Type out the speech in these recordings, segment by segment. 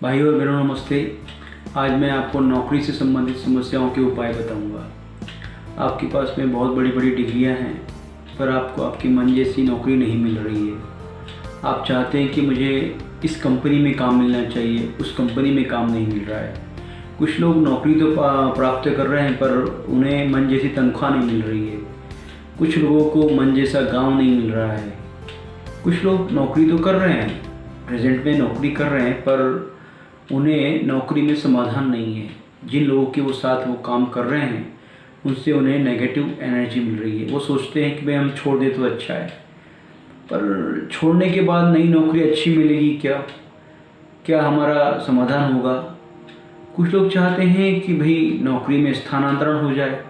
भाइयों और बहनों नमस्ते। आज मैं आपको नौकरी से संबंधित समस्याओं के उपाय बताऊंगा। आपके पास में बहुत बड़ी बड़ी डिग्रियां हैं पर आपको आपकी मन जैसी नौकरी नहीं मिल रही है। आप चाहते हैं कि मुझे इस कंपनी में काम मिलना चाहिए, उस कंपनी में काम नहीं मिल रहा है। कुछ लोग नौकरी तो प्राप्त कर रहे हैं पर उन्हें मन जैसी तनख्वाह नहीं मिल रही है। कुछ लोगों को मन जैसा गाँव नहीं मिल रहा है। कुछ लोग नौकरी तो कर रहे हैं, प्रेजेंट में नौकरी कर रहे हैं पर उन्हें नौकरी में समाधान नहीं है। जिन लोगों के साथ वो काम कर रहे हैं उनसे उन्हें नेगेटिव एनर्जी मिल रही है। वो सोचते हैं कि भाई हम छोड़ दें तो अच्छा है, पर छोड़ने के बाद नई नौकरी अच्छी मिलेगी क्या हमारा समाधान होगा? कुछ लोग चाहते हैं कि भाई नौकरी में स्थानांतरण हो जाए,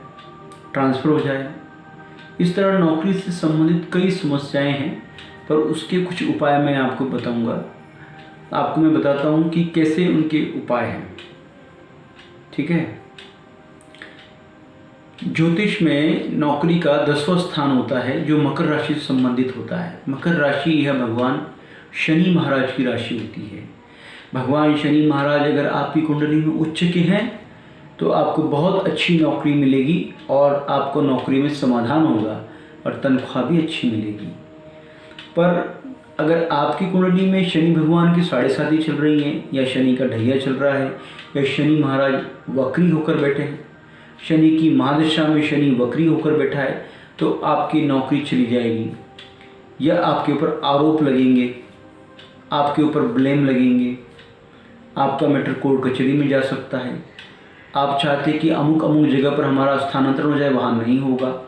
ट्रांसफ़र हो जाए। इस तरह नौकरी से संबंधित कई समस्याएं हैं पर उसके कुछ उपाय मैं आपको बताऊंगा। आपको मैं बताता हूँ कि कैसे उनके उपाय हैं, ठीक है। ज्योतिष में नौकरी का 10वां स्थान होता है जो मकर राशि से संबंधित होता है। मकर राशि यह भगवान शनि महाराज की राशि होती है। भगवान शनि महाराज अगर आपकी कुंडली में उच्च के हैं तो आपको बहुत अच्छी नौकरी मिलेगी और आपको नौकरी में समाधान होगा और तनख्वाह भी अच्छी मिलेगी। पर अगर आपकी कुंडली में शनि भगवान की 7.5 चल रही है या शनि का ढैया चल रहा है या शनि महाराज वक्री होकर बैठे हैं, शनि की महादशा में शनि वक्री होकर बैठा है, तो आपकी नौकरी चली जाएगी या आपके ऊपर आरोप लगेंगे, आपके ऊपर ब्लेम लगेंगे, आपका मैटर कोर्ट कचहरी में जा सकता है। आप चाहते कि अमुक जगह पर हमारा स्थानांतरण हो जाए, वहाँ नहीं होगा।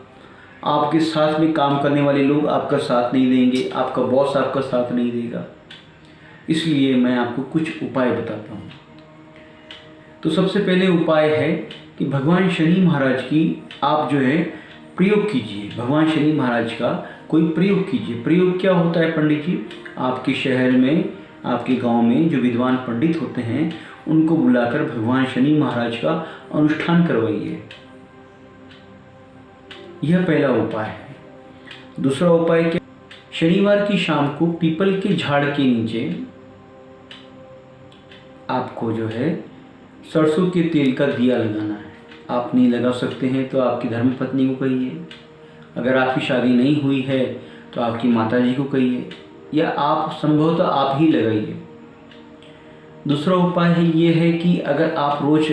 आपके साथ में काम करने वाले लोग आपका साथ नहीं देंगे, आपका बॉस आपका साथ नहीं देगा। इसलिए मैं आपको कुछ उपाय बताता हूँ। तो सबसे पहले उपाय है कि भगवान शनि महाराज की आप जो है प्रयोग कीजिए। भगवान शनि महाराज का कोई प्रयोग कीजिए। प्रयोग क्या होता है पंडित जी? आपके शहर में, आपके गांव में जो विद्वान पंडित होते हैं उनको बुलाकर भगवान शनि महाराज का अनुष्ठान करवाइए। यह पहला उपाय है। दूसरा उपाय क्या? शनिवार की शाम को पीपल के झाड़ के नीचे आपको जो है सरसों के तेल का दिया लगाना है। आप नहीं लगा सकते हैं तो आपकी धर्मपत्नी को कहिए, अगर आपकी शादी नहीं हुई है तो आपकी माताजी को कहिए, या आप संभवतः आप ही लगाइए। दूसरा उपाय है ये है कि अगर आप रोज़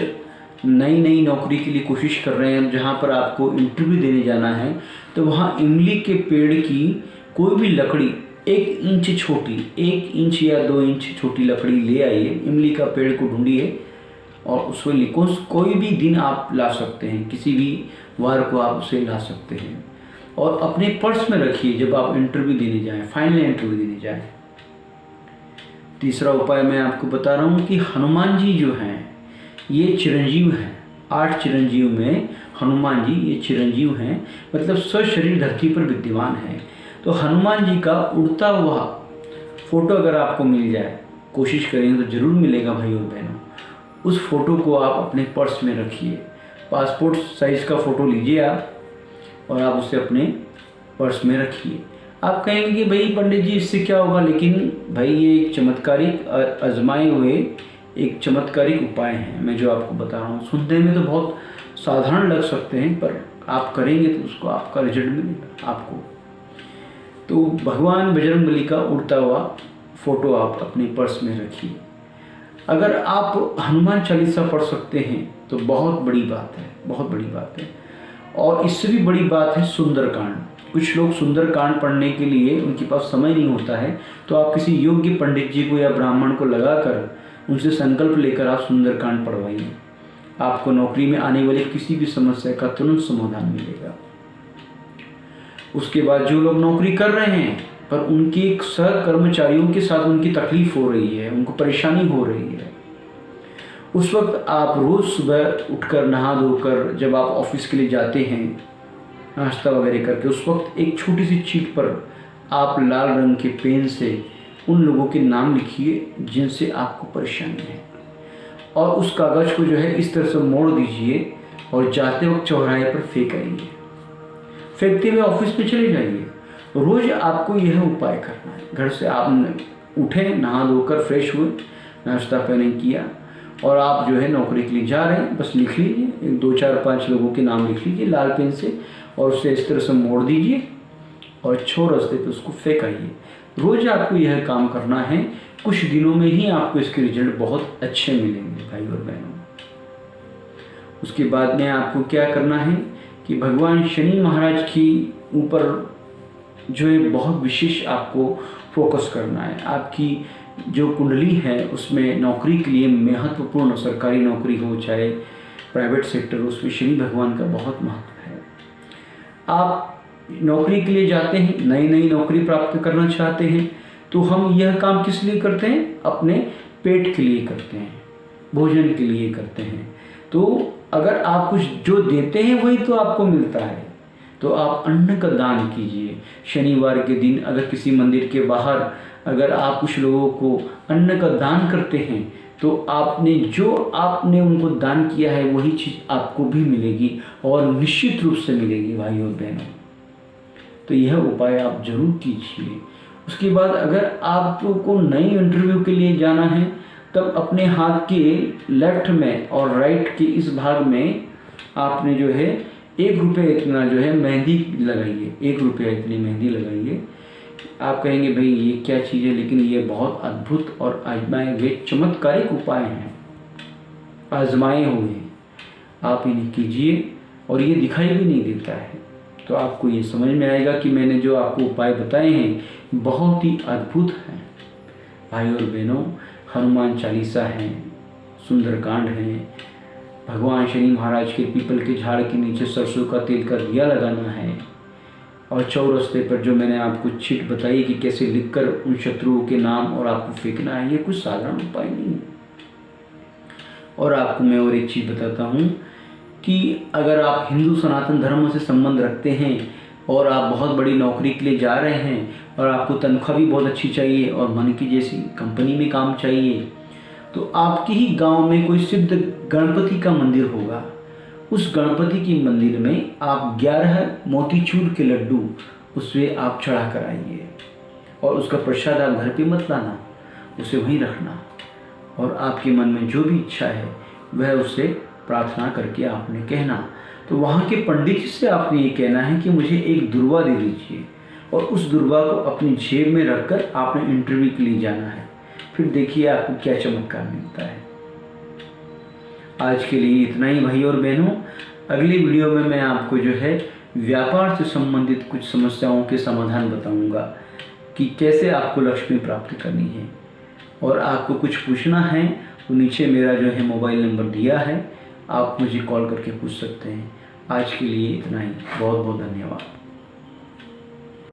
नई नौकरी के लिए कोशिश कर रहे हैं जहाँ पर आपको इंटरव्यू देने जाना है, तो वहाँ इमली के पेड़ की कोई भी लकड़ी 1 इंच छोटी, 1 इंच या 2 इंच छोटी लकड़ी ले आइए। इमली का पेड़ को ढूंढिए और उसमें लिखो। कोई भी दिन आप ला सकते हैं, किसी भी वार को आप उसे ला सकते हैं और अपने पर्स में रखिए जब आप इंटरव्यू देने जाएँ, फाइनल इंटरव्यू देने जाएँ। तीसरा उपाय मैं आपको बता रहा हूँ कि हनुमान जी जो हैं ये चिरंजीव हैं। 8 चिरंजीव में हनुमान जी ये चिरंजीव हैं, मतलब सशरीर धरती पर विद्यमान है। तो हनुमान जी का उड़ता हुआ फोटो अगर आपको मिल जाए, कोशिश करेंगे तो ज़रूर मिलेगा भाई और बहनों। उस फोटो को आप अपने पर्स में रखिए। पासपोर्ट साइज़ का फ़ोटो लीजिए आप और आप उसे अपने पर्स में रखिए। आप कहेंगे कि भाई पंडित जी इससे क्या होगा, लेकिन भाई ये एक चमत्कारिक आजमाए हुए एक चमत्कारिक उपाय हैं मैं जो आपको बता रहा हूँ। सुनने में तो बहुत साधारण लग सकते हैं पर आप करेंगे तो उसको आपका रिजल्ट मिलेगा आपको। तो भगवान बजरंगबली का उड़ता हुआ फोटो आप अपने पर्स में रखिए। अगर आप हनुमान चालीसा पढ़ सकते हैं तो बहुत बड़ी बात है, बहुत बड़ी बात है। और इससे भी बड़ी बात है सुंदरकांड। कुछ लोग सुंदरकांड पढ़ने के लिए उनके पास समय नहीं होता है, तो आप किसी योग्य पंडित जी को या ब्राह्मण को लगाकर उनसे संकल्प लेकर आप सुंदरकांड पढ़वाइए। आपको नौकरी में आने वाली किसी भी समस्या का तुरंत समाधान मिलेगा। उसके बाद जो लोग नौकरी कर रहे हैं पर उनके सहकर्मचारियों के साथ उनकी तकलीफ हो रही है, उनको परेशानी हो रही है, उस वक्त आप रोज़ सुबह उठकर नहा धोकर जब आप ऑफिस के लिए जाते हैं नाश्ता वगैरह करके, उस वक्त एक छोटी सी चीट पर आप लाल रंग के पेन से उन लोगों के नाम लिखिए जिनसे आपको परेशानी है और उस कागज़ को जो है इस तरह से मोड़ दीजिए और जाते वक्त चौराहे पर फेंक आइए। फेंकते हुए ऑफिस में चले जाइए। रोज़ आपको यह उपाय करना है। घर से आप उठें, नहा धोकर फ्रेश हुए, नाश्ता पानी किया और आप जो है नौकरी के लिए जा रहे हैं, बस लिख लीजिए, 2 4 5 लोगों के नाम लिख लीजिए लाल पेन से और उसे इस तरह से मोड़ दीजिए और चौरस्ते पे उसको फेंक आइए। रोज़ आपको यह काम करना है, कुछ दिनों में ही आपको इसके रिजल्ट बहुत अच्छे मिलेंगे भाई और बहनों। उसके बाद में आपको क्या करना है कि भगवान शनि महाराज की ऊपर जो है बहुत विशेष आपको फोकस करना है। आपकी जो कुंडली है उसमें नौकरी के लिए महत्वपूर्ण, सरकारी नौकरी हो चाहे प्राइवेट सेक्टर, उसमें शनि भगवान का बहुत महत्व है। आप नौकरी के लिए जाते हैं, नई नई नौकरी प्राप्त करना चाहते हैं, तो हम यह काम किस लिए करते हैं? अपने पेट के लिए करते हैं, भोजन के लिए करते हैं। तो अगर आप कुछ जो देते हैं वही तो आपको मिलता है, तो आप अन्न का दान कीजिए। शनिवार के दिन अगर किसी मंदिर के बाहर अगर आप कुछ लोगों को अन्न का दान करते हैं तो आपने उनको दान किया है वही चीज़ आपको भी मिलेगी और निश्चित रूप से मिलेगी भाई और बहनों। तो यह उपाय आप जरूर कीजिए। उसके बाद अगर आपको नई इंटरव्यू के लिए जाना है तब अपने हाथ के लेफ्ट में और राइट के इस भाग में आपने जो है 1 रुपये इतना जो है मेहंदी लगाइए, 1 रुपया इतनी मेहंदी लगाइए। आप कहेंगे भाई ये क्या चीज़ है, लेकिन ये बहुत अद्भुत और आजमाए हुए चमत्कारिक उपाय हैं, आजमाए हुए। आप इन्हें कीजिए और ये दिखाई भी नहीं देता है, तो आपको ये समझ में आएगा कि मैंने जो आपको उपाय बताए हैं बहुत ही अद्भुत हैं। भाई और बहनों, हनुमान चालीसा है, सुंदरकांड है, भगवान शनि महाराज के पीपल के झाड़ के नीचे सरसों का तेल का दिया लगाना है और चौरस्ते पर जो मैंने आपको चिट बताई कि कैसे लिखकर उन शत्रुओं के नाम और आपको फेंकना है, ये कुछ साधारण उपाय नहीं है। और आपको मैं और एक चीज़ बताता हूँ कि अगर आप हिंदू सनातन धर्म से संबंध रखते हैं और आप बहुत बड़ी नौकरी के लिए जा रहे हैं और आपको तनख्वाह भी बहुत अच्छी चाहिए और मन की जैसी कंपनी में काम चाहिए, तो आपके ही गांव में कोई सिद्ध गणपति का मंदिर होगा। उस गणपति के मंदिर में आप 11 मोतीचूर के लड्डू उसमें आप चढ़ा कर आइए और उसका प्रसाद आप घर पे मत लाना, उसे वहीं रखना और आपके मन में जो भी इच्छा है वह उससे प्रार्थना करके आपने कहना। तो वहाँ के पंडित जी से आपने ये कहना है कि मुझे एक दुर्वा दे दीजिए और उस दुर्वा को अपनी जेब में रखकर आपने इंटरव्यू के लिए जाना है। फिर देखिए आपको क्या चमत्कार मिलता है। आज के लिए इतना ही भाई और बहनों। अगली वीडियो में मैं आपको जो है व्यापार से संबंधित कुछ समस्याओं के समाधान बताऊंगा कि कैसे आपको लक्ष्मी प्राप्त करनी है। और आपको कुछ पूछना है तो नीचे मेरा जो है मोबाइल नंबर दिया है, आप मुझे कॉल करके पूछ सकते हैं। आज के लिए इतना ही, बहुत बहुत धन्यवाद।